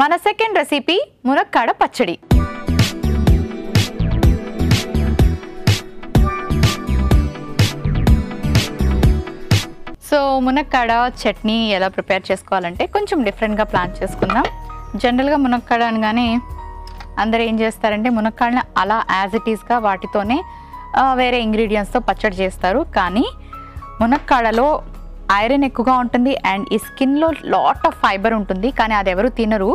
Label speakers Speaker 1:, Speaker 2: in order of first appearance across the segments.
Speaker 1: మన second recipe మునక్కాడ పచ్చడి. So మునక్కాడ chutney ఎలా ప్రిపేర్ చేసుకోవాలంటే కొంచెం డిఫరెంట్గా ప్లాన్ చేసుకుందాం. జనరల్గా మునక్కాడ అనగానే అందరూ ఏం చేస్తారంటే మునక్కాడని అలా యాజ్ ఇట్ ఈస్గా వాటితోనే వేరే ఇంగ్రీడియంట్స్తో పచ్చడి చేస్తారు. కానీ మునక్కాడలో ఐరన్ ఎక్కువగా ఉంటుంది అండ్ ఈ స్కిన్లో లాట్ ఆఫ్ ఫైబర్ ఉంటుంది, కానీ అది ఎవరు తినరు.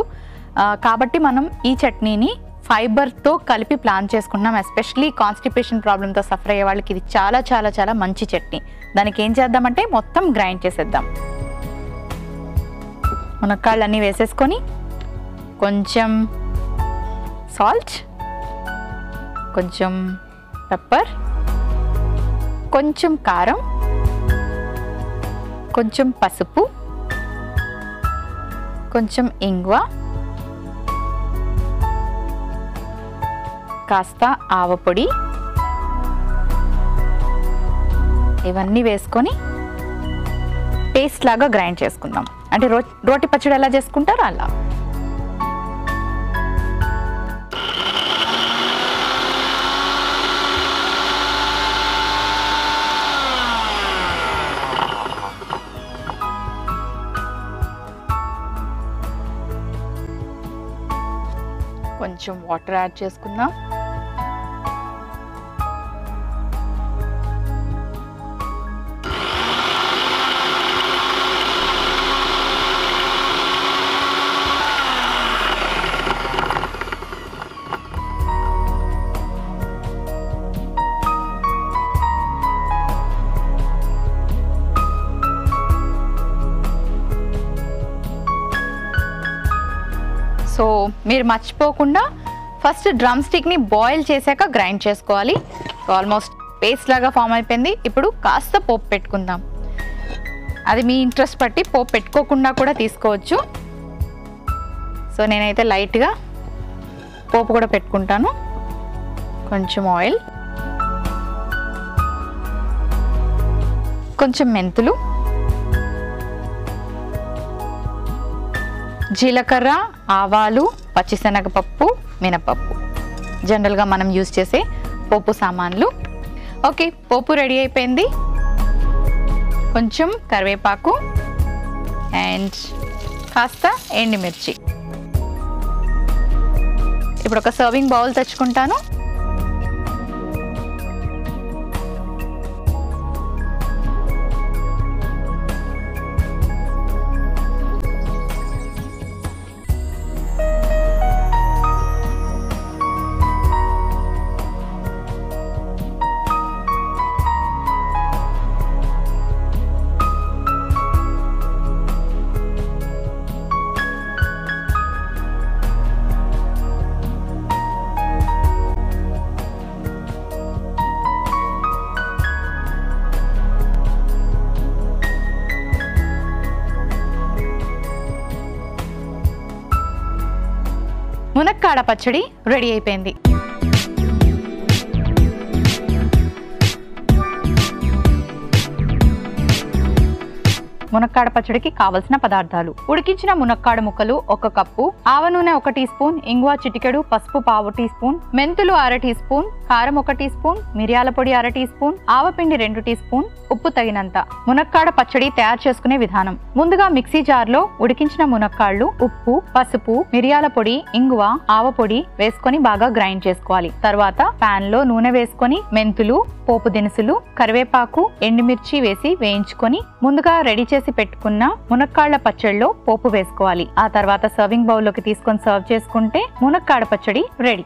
Speaker 1: కాబట్టి మనం ఈ చట్నీని ఫైబర్తో కలిపి ప్లాన్ చేసుకున్నాం. ఎస్పెషలీ కాన్స్టిపేషన్ ప్రాబ్లంతో సఫర్ అయ్యే వాళ్ళకి ఇది చాలా చాలా చాలా మంచి చట్నీ. దానికి ఏం చేద్దామంటే మొత్తం గ్రైండ్ చేసేద్దాం. మునక్కాళ్ళన్నీ వేసేసుకొని కొంచెం సాల్ట్, కొంచెం పెప్పర్, కొంచెం కారం, కొంచెం పసుపు, కొంచెం ఇంగువ, కాస్త ఆవపొడి, ఇవన్నీ వేసుకొని పేస్ట్ లాగా గ్రైండ్ చేసుకుందాం. అంటే రోటి పచ్చడి ఎలా చేసుకుంటారో అలా. కొంచెం వాటర్ యాడ్ చేసుకుందాం. సో మీరు మర్చిపోకుండా ఫస్ట్ డ్రమ్ స్టిక్ని బాయిల్ చేశాక గ్రైండ్ చేసుకోవాలి. ఆల్మోస్ట్ పేస్ట్ లాగా ఫామ్ అయిపోయింది. ఇప్పుడు కాస్త పోపు పెట్టుకుందాం. అది మీ ఇంట్రెస్ట్ బట్టి పోపు పెట్టుకోకుండా కూడా తీసుకోవచ్చు. సో నేనైతే లైట్గా పోపు కూడా పెట్టుకుంటాను. కొంచెం ఆయిల్, కొంచెం మెంతులు, జీలకర్ర, ఆవాలు, పచ్చిశనగపప్పు, మినపప్పు, జనరల్గా మనం యూజ్ చేసే పోపు సామాన్లు. ఓకే, పోపు రెడీ అయిపోయింది. కొంచెం కరివేపాకు అండ్ కాస్త ఎండుమిర్చి. ఇప్పుడు ఒక సర్వింగ్ బౌల్ తెచ్చుకుంటాను. మునక్కాడ పచ్చడి రెడీ అయిపోయింది. మునక్కాడ పచ్చడికి కావలసిన పదార్థాలు: ఉడికించిన మునక్కాడ ముక్కలు 1 కప్పు, ఆవ నూనె 1 టీ స్పూన్, ఇంగువ చిటికెడు, పసుపు పావు టీ స్పూన్, మెంతులు 1/2 టీ స్పూన్, కారం 1 టీ స్పూన్, మిరియాల పొడి 1/2 టీ స్పూన్, ఆవపిండి 2 టీ స్పూన్, ఉప్పు తగినంత. మునక్కాడ పచ్చడి తయారు చేసుకునే విధానం: ముందుగా మిక్సీ జార్లో ఉడికించిన మునక్కాళ్ళు, ఉప్పు, పసుపు, మిరియాల పొడి, ఇంగువ, ఆవ పొడి వేసుకొని బాగా గ్రైండ్ చేసుకోవాలి. తర్వాత పాన్ లో నూనె వేసుకొని మెంతులు, పోపు దినుసులు, కరివేపాకు, ఎండుమిర్చి వేసి వేయించుకొని ముందుగా రెడీ చేసి పెట్టుకున్న మునక్కాళ్ళ పచ్చడిలో పోపు వేసుకోవాలి. ఆ తర్వాత సర్వింగ్ బౌల్ లోకి తీసుకొని సర్వ్ చేసుకుంటే మునక్కాడ పచ్చడి రెడీ.